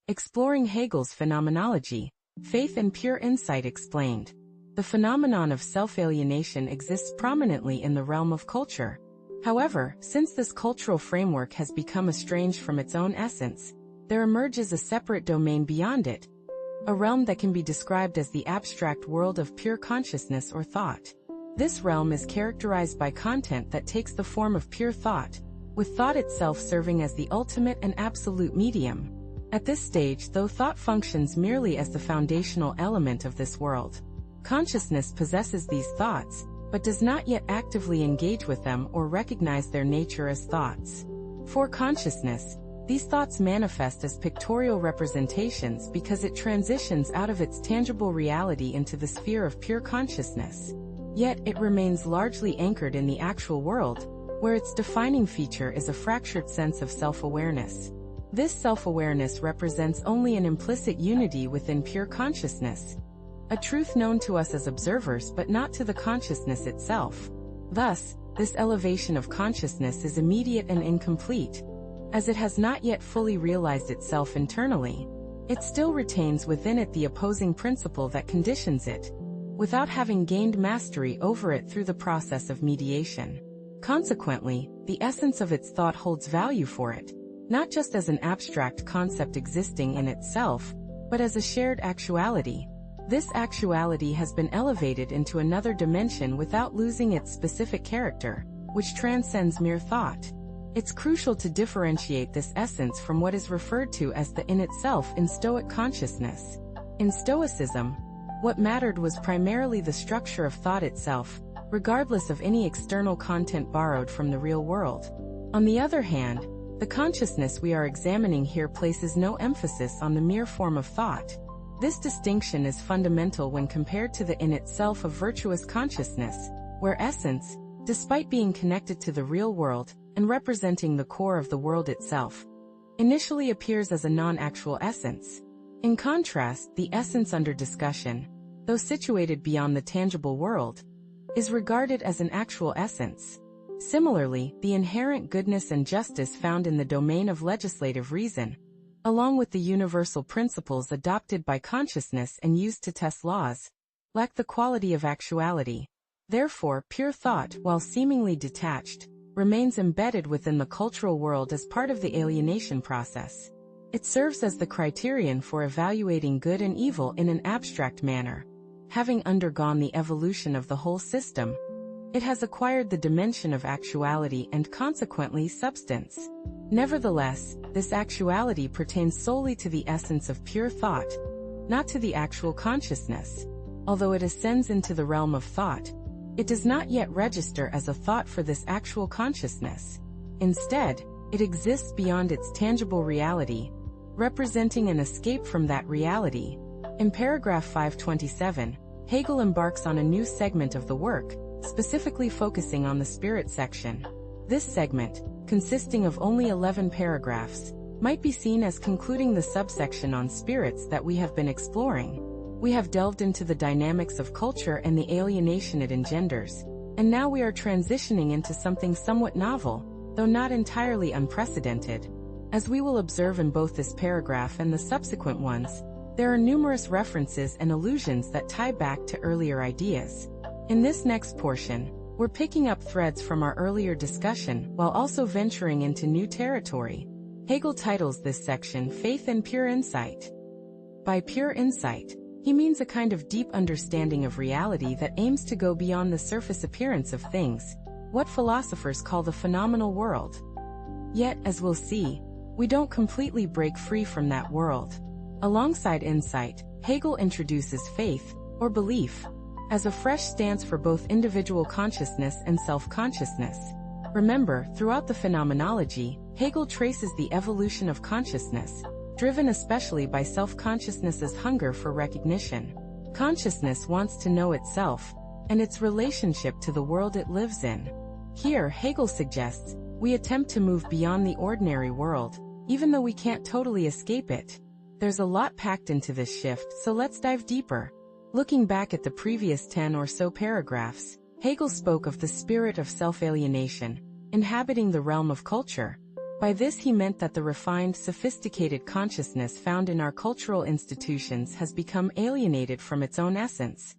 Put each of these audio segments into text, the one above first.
Exploring Hegel's Phenomenology, Faith and Pure Insight explained. The phenomenon of self-alienation exists prominently in the realm of culture. However, since this cultural framework has become estranged from its own essence, there emerges a separate domain beyond it, a realm that can be described as the abstract world of pure consciousness or thought. This realm is characterized by content that takes the form of pure thought, with thought itself serving as the ultimate and absolute medium. At this stage, though thought functions merely as the foundational element of this world, consciousness possesses these thoughts, but does not yet actively engage with them or recognize their nature as thoughts. For consciousness, these thoughts manifest as pictorial representations because it transitions out of its tangible reality into the sphere of pure consciousness. Yet it remains largely anchored in the actual world, where its defining feature is a fractured sense of self-awareness. This self-awareness represents only an implicit unity within pure consciousness, a truth known to us as observers but not to the consciousness itself. Thus, this elevation of consciousness is immediate and incomplete, as it has not yet fully realized itself internally. It still retains within it the opposing principle that conditions it, without having gained mastery over it through the process of mediation. Consequently, the essence of its thought holds value for it, not just as an abstract concept existing in itself, but as a shared actuality. This actuality has been elevated into another dimension without losing its specific character, which transcends mere thought. It's crucial to differentiate this essence from what is referred to as the in itself in Stoic consciousness. In Stoicism, what mattered was primarily the structure of thought itself, regardless of any external content borrowed from the real world. On the other hand, the consciousness we are examining here places no emphasis on the mere form of thought. This distinction is fundamental when compared to the in itself of virtuous consciousness, where essence, despite being connected to the real world and representing the core of the world itself, initially appears as a non-actual essence. In contrast, the essence under discussion, though situated beyond the tangible world, is regarded as an actual essence. Similarly, the inherent goodness and justice found in the domain of legislative reason, along with the universal principles adopted by consciousness and used to test laws, lack the quality of actuality. Therefore, pure thought, while seemingly detached, remains embedded within the cultural world as part of the alienation process. It serves as the criterion for evaluating good and evil in an abstract manner. Having undergone the evolution of the whole system, it has acquired the dimension of actuality and consequently substance. Nevertheless, this actuality pertains solely to the essence of pure thought, not to the actual consciousness. Although it ascends into the realm of thought, it does not yet register as a thought for this actual consciousness. Instead, it exists beyond its tangible reality, representing an escape from that reality. In paragraph 527, Hegel embarks on a new segment of the work, specifically focusing on the spirit section. This segment, consisting of only 11 paragraphs, might be seen as concluding the subsection on spirits that we have been exploring. We have delved into the dynamics of culture and the alienation it engenders, and now we are transitioning into something somewhat novel, though not entirely unprecedented. As we will observe in both this paragraph and the subsequent ones, there are numerous references and allusions that tie back to earlier ideas. In this next portion, we're picking up threads from our earlier discussion while also venturing into new territory. Hegel titles this section Faith and Pure Insight. By pure insight, he means a kind of deep understanding of reality that aims to go beyond the surface appearance of things, what philosophers call the phenomenal world. Yet, as we'll see, we don't completely break free from that world. Alongside insight, Hegel introduces faith, or belief, as a fresh stance for both individual consciousness and self-consciousness. Remember, throughout the phenomenology, Hegel traces the evolution of consciousness, driven especially by self-consciousness's hunger for recognition. Consciousness wants to know itself, and its relationship to the world it lives in. Here, Hegel suggests, we attempt to move beyond the ordinary world, even though we can't totally escape it. There's a lot packed into this shift, so let's dive deeper. Looking back at the previous 10 or so paragraphs, Hegel spoke of the spirit of self-alienation, inhabiting the realm of culture. By this he meant that the refined, sophisticated consciousness found in our cultural institutions has become alienated from its own essence.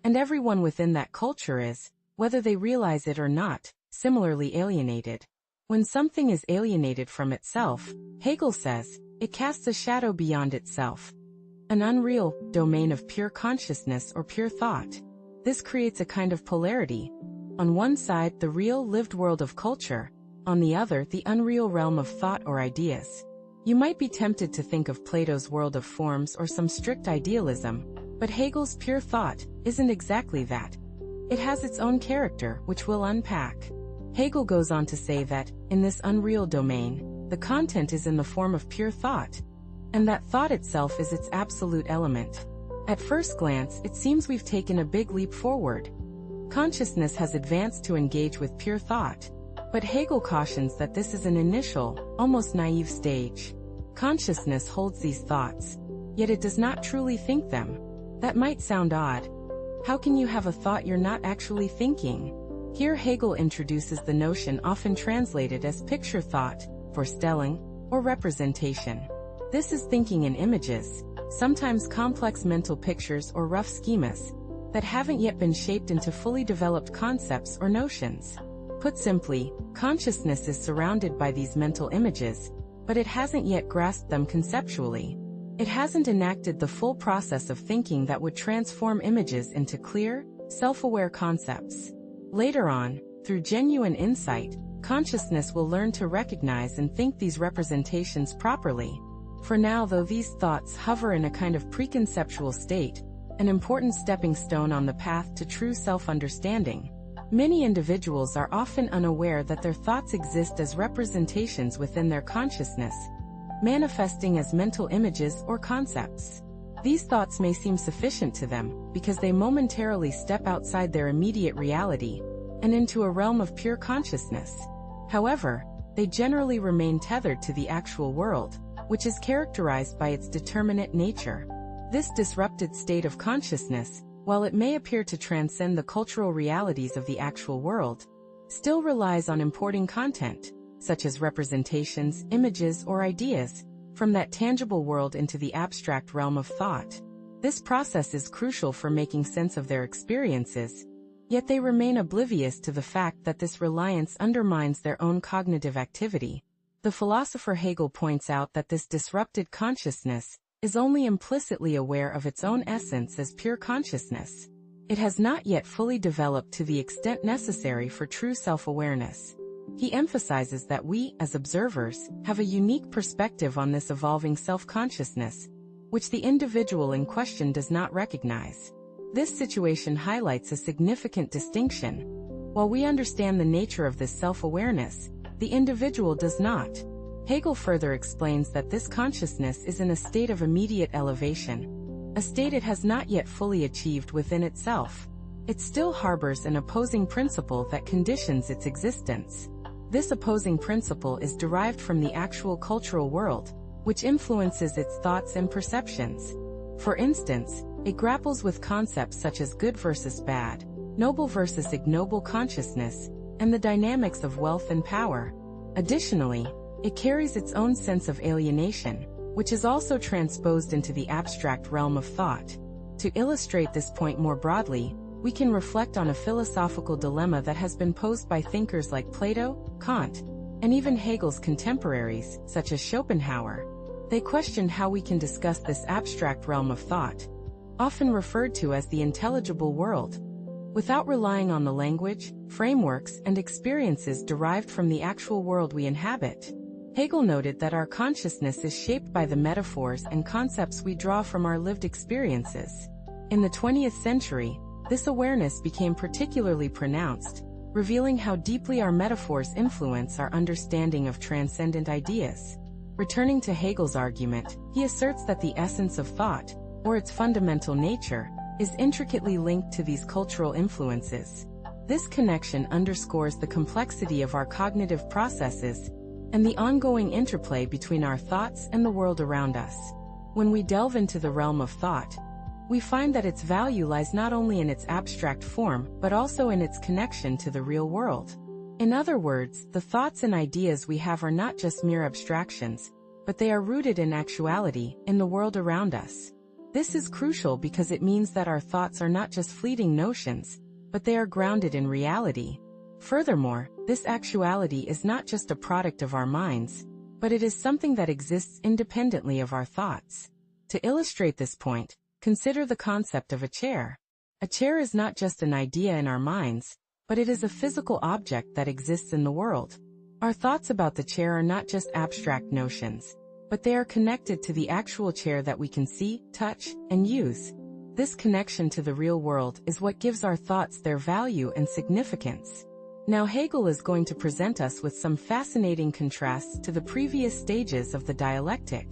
And everyone within that culture is, whether they realize it or not, similarly alienated. When something is alienated from itself, Hegel says, it casts a shadow beyond itself, an unreal domain of pure consciousness or pure thought. This creates a kind of polarity. On one side, the real, lived world of culture, on the other, the unreal realm of thought or ideas. You might be tempted to think of Plato's world of forms or some strict idealism, but Hegel's pure thought isn't exactly that. It has its own character, which we'll unpack. Hegel goes on to say that, in this unreal domain, the content is in the form of pure thought, and that thought itself is its absolute element. At first glance, it seems we've taken a big leap forward. Consciousness has advanced to engage with pure thought. But Hegel cautions that this is an initial, almost naive stage. Consciousness holds these thoughts, yet it does not truly think them. That might sound odd. How can you have a thought you're not actually thinking? Here Hegel introduces the notion often translated as picture thought, Vorstellung, or representation. This is thinking in images, sometimes complex mental pictures or rough schemas, that haven't yet been shaped into fully developed concepts or notions. Put simply, consciousness is surrounded by these mental images, but it hasn't yet grasped them conceptually. It hasn't enacted the full process of thinking that would transform images into clear, self-aware concepts. Later on, through genuine insight, consciousness will learn to recognize and think these representations properly. For now, though, these thoughts hover in a kind of preconceptual state, an important stepping stone on the path to true self-understanding. Many individuals are often unaware that their thoughts exist as representations within their consciousness, manifesting as mental images or concepts. These thoughts may seem sufficient to them, because they momentarily step outside their immediate reality, and into a realm of pure consciousness. However, they generally remain tethered to the actual world, which is characterized by its determinate nature. This disrupted state of consciousness, while it may appear to transcend the cultural realities of the actual world, still relies on importing content, such as representations, images, or ideas, from that tangible world into the abstract realm of thought. This process is crucial for making sense of their experiences, yet they remain oblivious to the fact that this reliance undermines their own cognitive activity. The philosopher Hegel points out that this disrupted consciousness is only implicitly aware of its own essence as pure consciousness. It has not yet fully developed to the extent necessary for true self-awareness. He emphasizes that we, as observers, have a unique perspective on this evolving self-consciousness, which the individual in question does not recognize. This situation highlights a significant distinction. While we understand the nature of this self-awareness, the individual does not. Hegel further explains that this consciousness is in a state of immediate elevation, a state it has not yet fully achieved within itself. It still harbors an opposing principle that conditions its existence. This opposing principle is derived from the actual cultural world, which influences its thoughts and perceptions. For instance, it grapples with concepts such as good versus bad, noble versus ignoble consciousness, and the dynamics of wealth and power. Additionally, it carries its own sense of alienation, which is also transposed into the abstract realm of thought. To illustrate this point more broadly, we can reflect on a philosophical dilemma that has been posed by thinkers like Plato, Kant, and even Hegel's contemporaries, such as Schopenhauer. They questioned how we can discuss this abstract realm of thought, often referred to as the intelligible world, without relying on the language, frameworks, and experiences derived from the actual world we inhabit. Hegel noted that our consciousness is shaped by the metaphors and concepts we draw from our lived experiences. In the 20th century, this awareness became particularly pronounced, revealing how deeply our metaphors influence our understanding of transcendent ideas. Returning to Hegel's argument, he asserts that the essence of thought, or its fundamental nature, is intricately linked to these cultural influences. This connection underscores the complexity of our cognitive processes and the ongoing interplay between our thoughts and the world around us. When we delve into the realm of thought, we find that its value lies not only in its abstract form, but also in its connection to the real world. In other words, the thoughts and ideas we have are not just mere abstractions, but they are rooted in actuality, in the world around us. This is crucial because it means that our thoughts are not just fleeting notions, but they are grounded in reality. Furthermore, this actuality is not just a product of our minds, but it is something that exists independently of our thoughts. To illustrate this point, consider the concept of a chair. A chair is not just an idea in our minds, but it is a physical object that exists in the world. Our thoughts about the chair are not just abstract notions, but they are connected to the actual chair that we can see, touch, and use. This connection to the real world is what gives our thoughts their value and significance. Now Hegel is going to present us with some fascinating contrasts to the previous stages of the dialectic.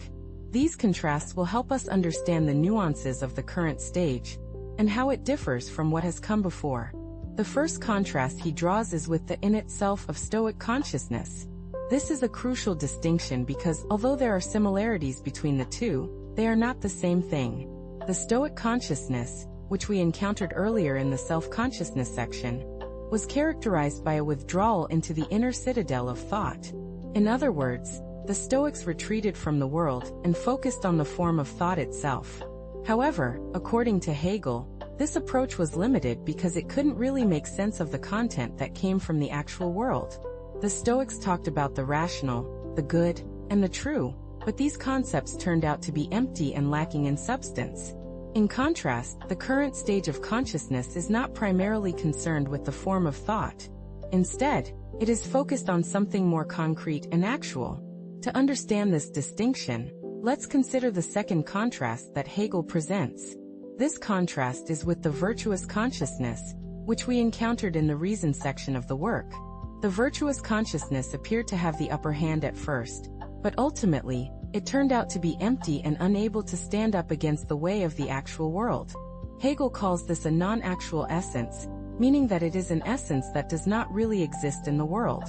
These contrasts will help us understand the nuances of the current stage, and how it differs from what has come before. The first contrast he draws is with the in itself of Stoic consciousness. This is a crucial distinction because, although there are similarities between the two, they are not the same thing. The Stoic consciousness, which we encountered earlier in the self-consciousness section, was characterized by a withdrawal into the inner citadel of thought. In other words, the Stoics retreated from the world and focused on the form of thought itself. However, according to Hegel, this approach was limited because it couldn't really make sense of the content that came from the actual world. The Stoics talked about the rational, the good, and the true, but these concepts turned out to be empty and lacking in substance. In contrast, the current stage of consciousness is not primarily concerned with the form of thought. Instead, it is focused on something more concrete and actual. To understand this distinction, let's consider the second contrast that Hegel presents. This contrast is with the virtuous consciousness, which we encountered in the reason section of the work. The virtuous consciousness appeared to have the upper hand at first, but ultimately, it turned out to be empty and unable to stand up against the way of the actual world. Hegel calls this a non-actual essence, meaning that it is an essence that does not really exist in the world.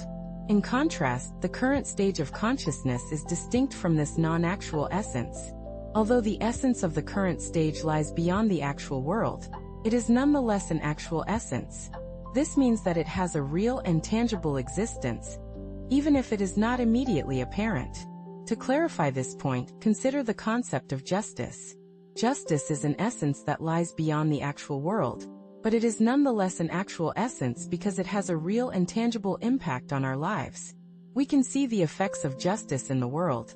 In contrast, the current stage of consciousness is distinct from this non-actual essence. Although the essence of the current stage lies beyond the actual world, it is nonetheless an actual essence. This means that it has a real and tangible existence, even if it is not immediately apparent. To clarify this point, consider the concept of justice. Justice is an essence that lies beyond the actual world, but it is nonetheless an actual essence because it has a real and tangible impact on our lives. We can see the effects of justice in the world,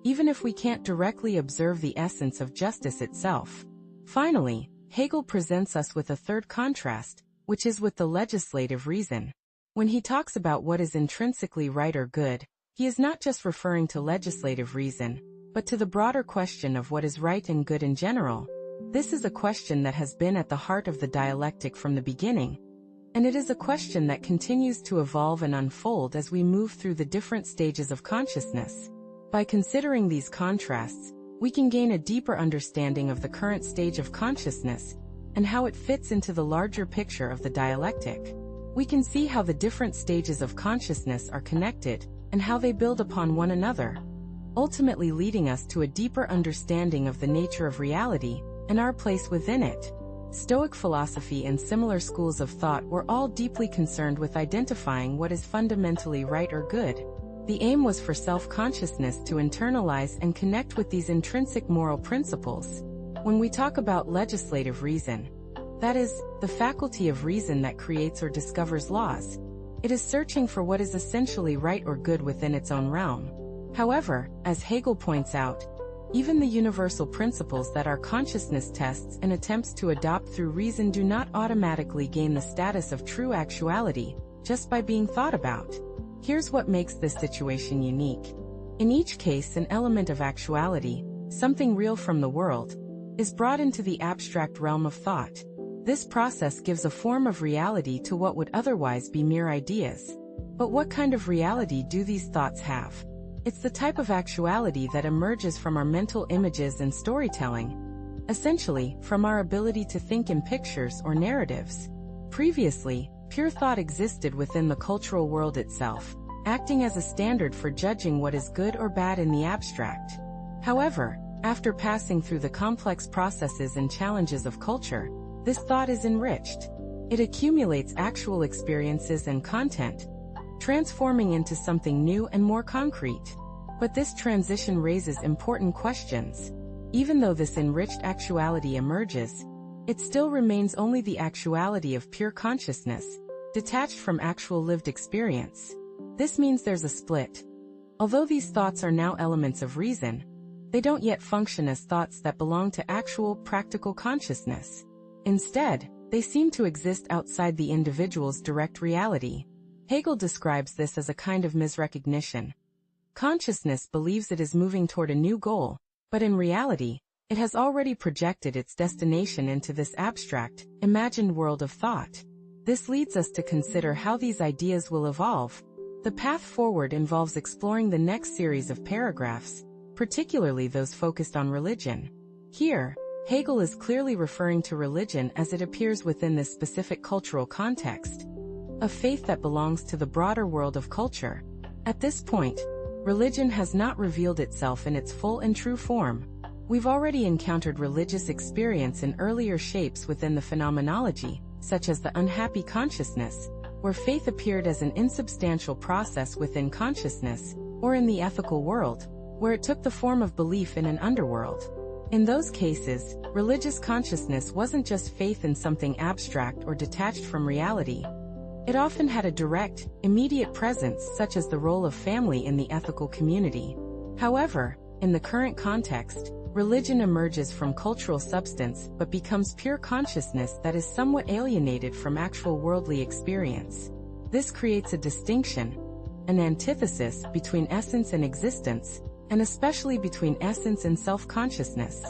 even if we can't directly observe the essence of justice itself. Finally, Hegel presents us with a third contrast, which is with the legislative reason. When he talks about what is intrinsically right or good, he is not just referring to legislative reason, but to the broader question of what is right and good in general. This is a question that has been at the heart of the dialectic from the beginning, and it is a question that continues to evolve and unfold as we move through the different stages of consciousness. By considering these contrasts, we can gain a deeper understanding of the current stage of consciousness and how it fits into the larger picture of the dialectic. We can see how the different stages of consciousness are connected and how they build upon one another, ultimately leading us to a deeper understanding of the nature of reality and our place within it. Stoic philosophy and similar schools of thought were all deeply concerned with identifying what is fundamentally right or good. The aim was for self-consciousness to internalize and connect with these intrinsic moral principles. When we talk about legislative reason, that is, the faculty of reason that creates or discovers laws, it is searching for what is essentially right or good within its own realm. However, as Hegel points out, even the universal principles that our consciousness tests and attempts to adopt through reason do not automatically gain the status of true actuality just by being thought about. Here's what makes this situation unique. In each case, an element of actuality, something real from the world, is brought into the abstract realm of thought. This process gives a form of reality to what would otherwise be mere ideas. But what kind of reality do these thoughts have? It's the type of actuality that emerges from our mental images and storytelling, essentially, from our ability to think in pictures or narratives. Previously, pure thought existed within the cultural world itself, acting as a standard for judging what is good or bad in the abstract. However, after passing through the complex processes and challenges of culture, this thought is enriched. It accumulates actual experiences and content, transforming into something new and more concrete. But this transition raises important questions. Even though this enriched actuality emerges, it still remains only the actuality of pure consciousness, detached from actual lived experience. This means there's a split. Although these thoughts are now elements of reason, they don't yet function as thoughts that belong to actual, practical consciousness. Instead, they seem to exist outside the individual's direct reality. Hegel describes this as a kind of misrecognition. Consciousness believes it is moving toward a new goal, but in reality, it has already projected its destination into this abstract, imagined world of thought. This leads us to consider how these ideas will evolve. The path forward involves exploring the next series of paragraphs, particularly those focused on religion. Here, Hegel is clearly referring to religion as it appears within this specific cultural context, a faith that belongs to the broader world of culture. At this point, religion has not revealed itself in its full and true form. We've already encountered religious experience in earlier shapes within the phenomenology, such as the unhappy consciousness, where faith appeared as an insubstantial process within consciousness, or in the ethical world, where it took the form of belief in an underworld. In those cases, religious consciousness wasn't just faith in something abstract or detached from reality. It often had a direct, immediate presence, such as the role of family in the ethical community. However, in the current context, religion emerges from cultural substance but becomes pure consciousness that is somewhat alienated from actual worldly experience. This creates a distinction, an antithesis between essence and existence, and especially between essence and self-consciousness.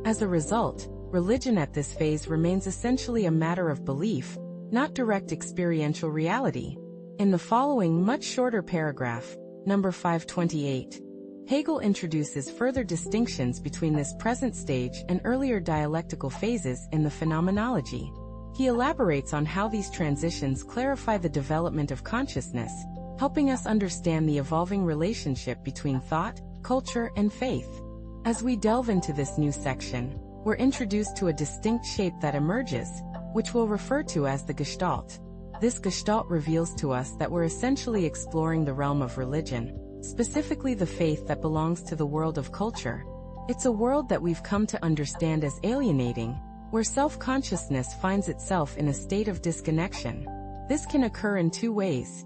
As a result, religion at this phase remains essentially a matter of belief, not direct experiential reality. In the following much shorter paragraph, number 528, Hegel introduces further distinctions between this present stage and earlier dialectical phases in the phenomenology. He elaborates on how these transitions clarify the development of consciousness, helping us understand the evolving relationship between thought, culture, and faith. As we delve into this new section, we're introduced to a distinct shape that emerges, which we'll refer to as the Gestalt. This Gestalt reveals to us that we're essentially exploring the realm of religion, specifically the faith that belongs to the world of culture. It's a world that we've come to understand as alienating, where self-consciousness finds itself in a state of disconnection. This can occur in two ways.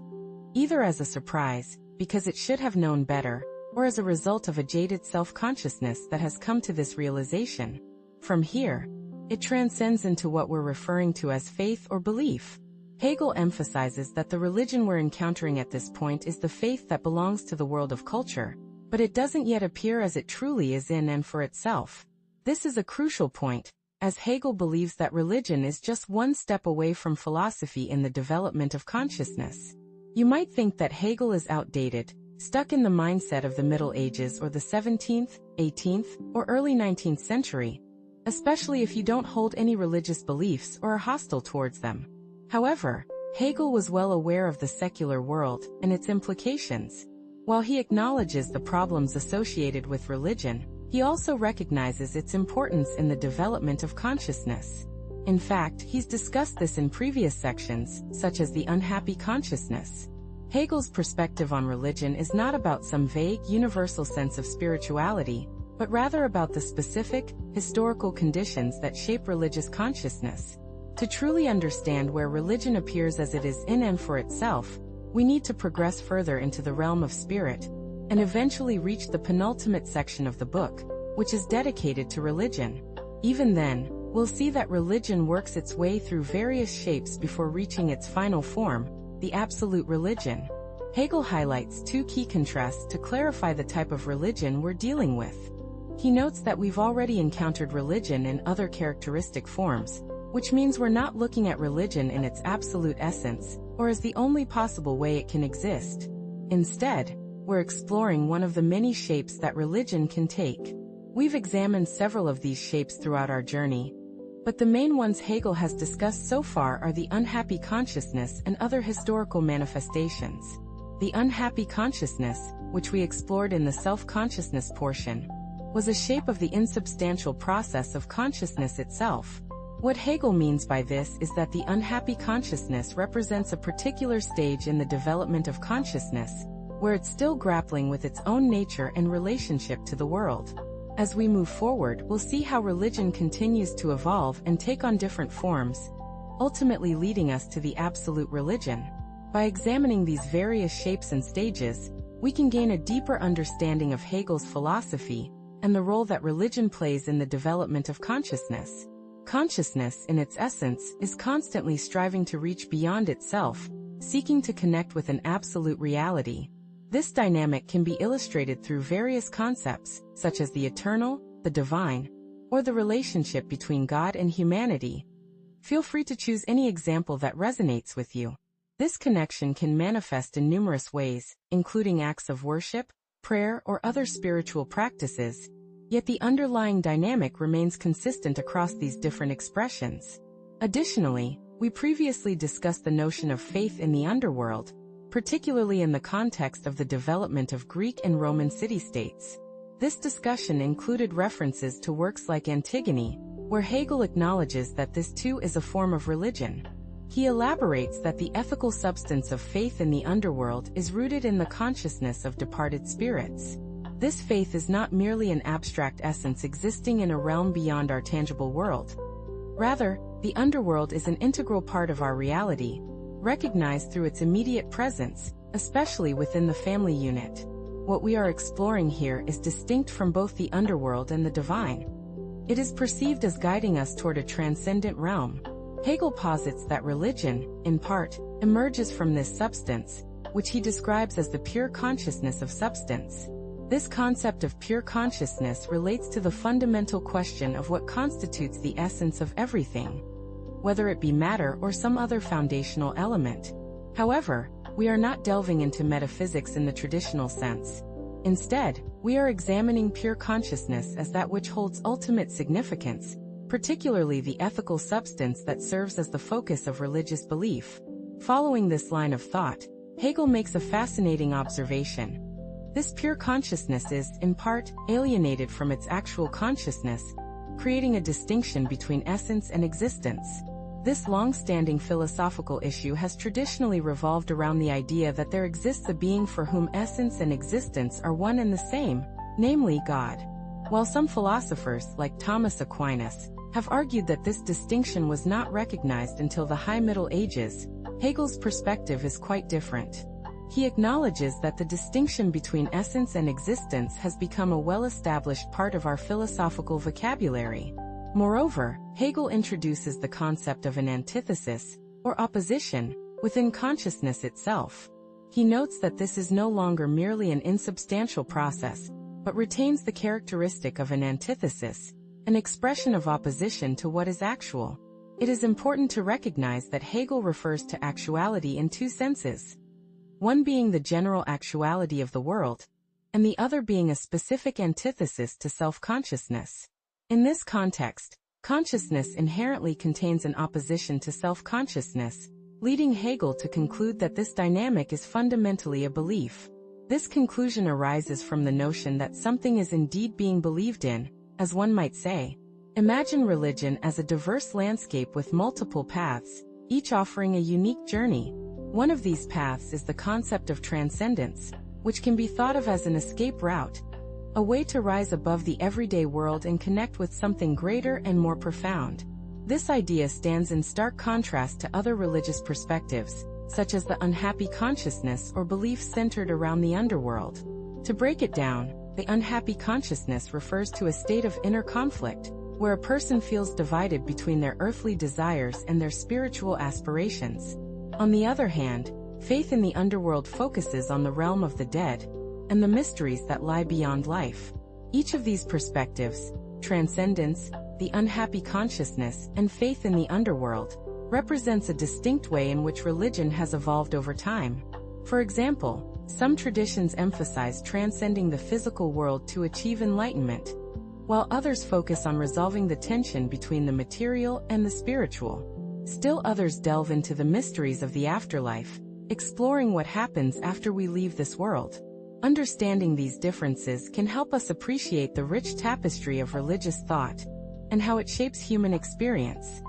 Either as a surprise, because it should have known better, or as a result of a jaded self-consciousness that has come to this realization. From here, it transcends into what we're referring to as faith or belief. Hegel emphasizes that the religion we're encountering at this point is the faith that belongs to the world of culture, but it doesn't yet appear as it truly is in and for itself. This is a crucial point, as Hegel believes that religion is just one step away from philosophy in the development of consciousness. You might think that Hegel is outdated, stuck in the mindset of the Middle Ages or the 17th, 18th, or early 19th century, especially if you don't hold any religious beliefs or are hostile towards them. However, Hegel was well aware of the secular world and its implications. While he acknowledges the problems associated with religion, he also recognizes its importance in the development of consciousness. In fact, he's discussed this in previous sections, such as the unhappy consciousness. Hegel's perspective on religion is not about some vague, universal sense of spirituality, but rather about the specific, historical conditions that shape religious consciousness. To truly understand where religion appears as it is in and for itself, we need to progress further into the realm of spirit, and eventually reach the penultimate section of the book, which is dedicated to religion. Even then, we'll see that religion works its way through various shapes before reaching its final form, the absolute religion. Hegel highlights two key contrasts to clarify the type of religion we're dealing with. He notes that we've already encountered religion in other characteristic forms, which means we're not looking at religion in its absolute essence, or as the only possible way it can exist. Instead, we're exploring one of the many shapes that religion can take. We've examined several of these shapes throughout our journey, but the main ones Hegel has discussed so far are the unhappy consciousness and other historical manifestations. The unhappy consciousness, which we explored in the self-consciousness portion, was a shape of the insubstantial process of consciousness itself. What Hegel means by this is that the unhappy consciousness represents a particular stage in the development of consciousness, where it's still grappling with its own nature and relationship to the world. As we move forward, we'll see how religion continues to evolve and take on different forms, ultimately leading us to the absolute religion. By examining these various shapes and stages, we can gain a deeper understanding of Hegel's philosophy and the role that religion plays in the development of consciousness. Consciousness, in its essence, is constantly striving to reach beyond itself, seeking to connect with an absolute reality. This dynamic can be illustrated through various concepts, such as the eternal, the divine, or the relationship between God and humanity. Feel free to choose any example that resonates with you. This connection can manifest in numerous ways, including acts of worship, prayer, or other spiritual practices, yet the underlying dynamic remains consistent across these different expressions. Additionally, we previously discussed the notion of faith in the underworld, particularly in the context of the development of Greek and Roman city-states. This discussion included references to works like Antigone, where Hegel acknowledges that this too is a form of religion. He elaborates that the ethical substance of faith in the underworld is rooted in the consciousness of departed spirits. This faith is not merely an abstract essence existing in a realm beyond our tangible world. Rather, the underworld is an integral part of our reality, recognized through its immediate presence, especially within the family unit. What we are exploring here is distinct from both the underworld and the divine. It is perceived as guiding us toward a transcendent realm. Hegel posits that religion, in part, emerges from this substance, which he describes as the pure consciousness of substance. This concept of pure consciousness relates to the fundamental question of what constitutes the essence of everything, whether it be matter or some other foundational element. However, we are not delving into metaphysics in the traditional sense. Instead, we are examining pure consciousness as that which holds ultimate significance, particularly the ethical substance that serves as the focus of religious belief. Following this line of thought, Hegel makes a fascinating observation. This pure consciousness is, in part, alienated from its actual consciousness, creating a distinction between essence and existence. This long-standing philosophical issue has traditionally revolved around the idea that there exists a being for whom essence and existence are one and the same, namely God. While some philosophers, like Thomas Aquinas, have argued that this distinction was not recognized until the High Middle Ages, Hegel's perspective is quite different. He acknowledges that the distinction between essence and existence has become a well-established part of our philosophical vocabulary. Moreover, Hegel introduces the concept of an antithesis, or opposition, within consciousness itself. He notes that this is no longer merely an insubstantial process, but retains the characteristic of an antithesis, an expression of opposition to what is actual. It is important to recognize that Hegel refers to actuality in two senses, one being the general actuality of the world, and the other being a specific antithesis to self-consciousness. In this context, consciousness inherently contains an opposition to self-consciousness, leading Hegel to conclude that this dynamic is fundamentally a belief. This conclusion arises from the notion that something is indeed being believed in, as one might say. Imagine religion as a diverse landscape with multiple paths, each offering a unique journey. One of these paths is the concept of transcendence, which can be thought of as an escape route, a way to rise above the everyday world and connect with something greater and more profound. This idea stands in stark contrast to other religious perspectives, such as the unhappy consciousness or beliefs centered around the underworld. To break it down, the unhappy consciousness refers to a state of inner conflict, where a person feels divided between their earthly desires and their spiritual aspirations. On the other hand, faith in the underworld focuses on the realm of the dead and the mysteries that lie beyond life. Each of these perspectives, transcendence, the unhappy consciousness, and faith in the underworld, represents a distinct way in which religion has evolved over time. For example, some traditions emphasize transcending the physical world to achieve enlightenment, while others focus on resolving the tension between the material and the spiritual. Still others delve into the mysteries of the afterlife, exploring what happens after we leave this world. Understanding these differences can help us appreciate the rich tapestry of religious thought and how it shapes human experience.